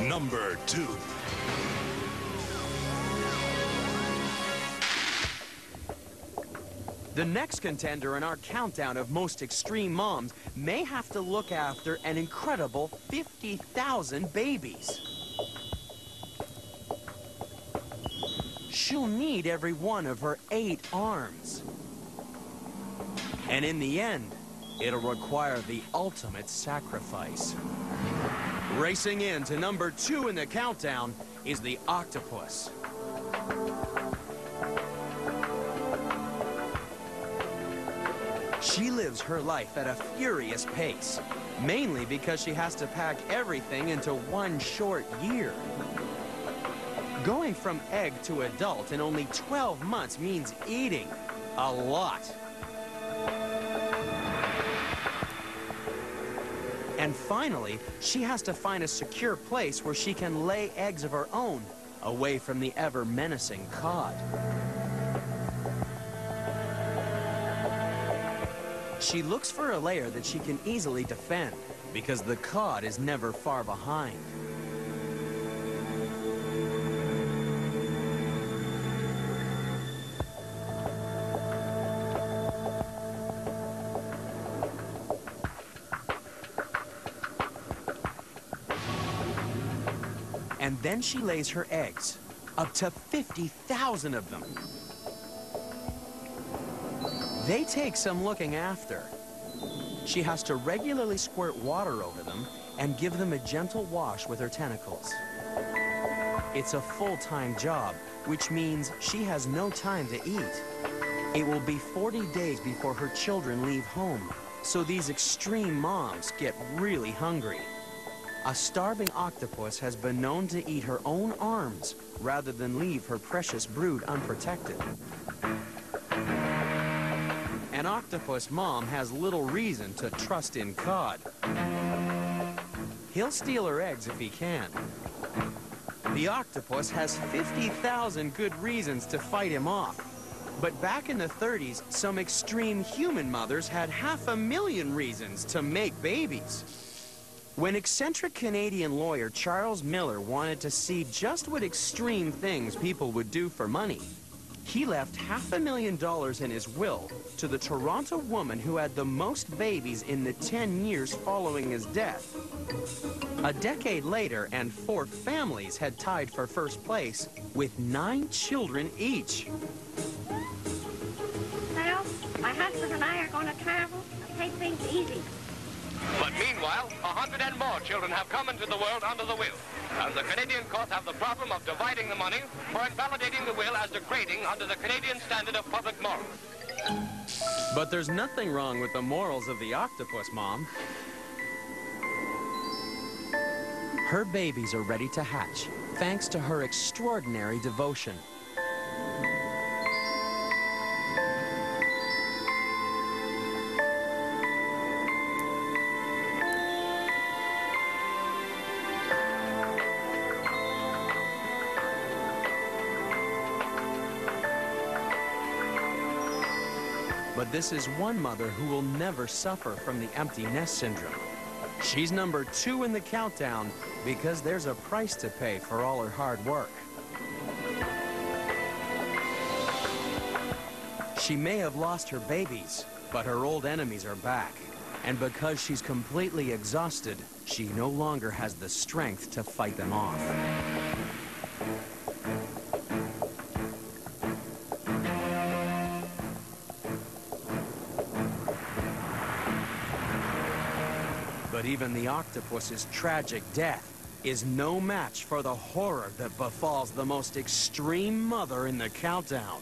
Number 2. The next contender in our countdown of most extreme moms may have to look after an incredible 50,000 babies. She'll need every one of her 8 arms. And in the end, it'll require the ultimate sacrifice. Racing in to number 2 in the countdown is the octopus. She lives her life at a furious pace, mainly because she has to pack everything into one short year. Going from egg to adult in only 12 months means eating a lot. And finally, she has to find a secure place where she can lay eggs of her own, away from the ever-menacing cod. She looks for a layer that she can easily defend, because the cod is never far behind. And then she lays her eggs, up to 50,000 of them. They take some looking after. She has to regularly squirt water over them and give them a gentle wash with her tentacles. It's a full-time job, which means she has no time to eat. It will be 40 days before her children leave home, so these extreme moms get really hungry. A starving octopus has been known to eat her own arms rather than leave her precious brood unprotected. An octopus mom has little reason to trust in cod. He'll steal her eggs if he can. The octopus has 50,000 good reasons to fight him off. But back in the 30s, some extreme human mothers had 500,000 reasons to make babies. When eccentric Canadian lawyer Charles Miller wanted to see just what extreme things people would do for money, he left $500,000 in his will to the Toronto woman who had the most babies in the 10 years following his death. A decade later, and 4 families had tied for first place with 9 children each. Well, my husband and I are going to travel and take things easy. But meanwhile, 100 and more children have come into the world under the will. And the Canadian courts have the problem of dividing the money for invalidating the will as degrading under the Canadian standard of public morals. But there's nothing wrong with the morals of the octopus mom. Her babies are ready to hatch, thanks to her extraordinary devotion. But this is one mother who will never suffer from the empty nest syndrome. She's number 2 in the countdown because there's a price to pay for all her hard work. She may have lost her babies, but her old enemies are back. And because she's completely exhausted, she no longer has the strength to fight them off. But even the octopus's tragic death is no match for the horror that befalls the most extreme mother in the countdown.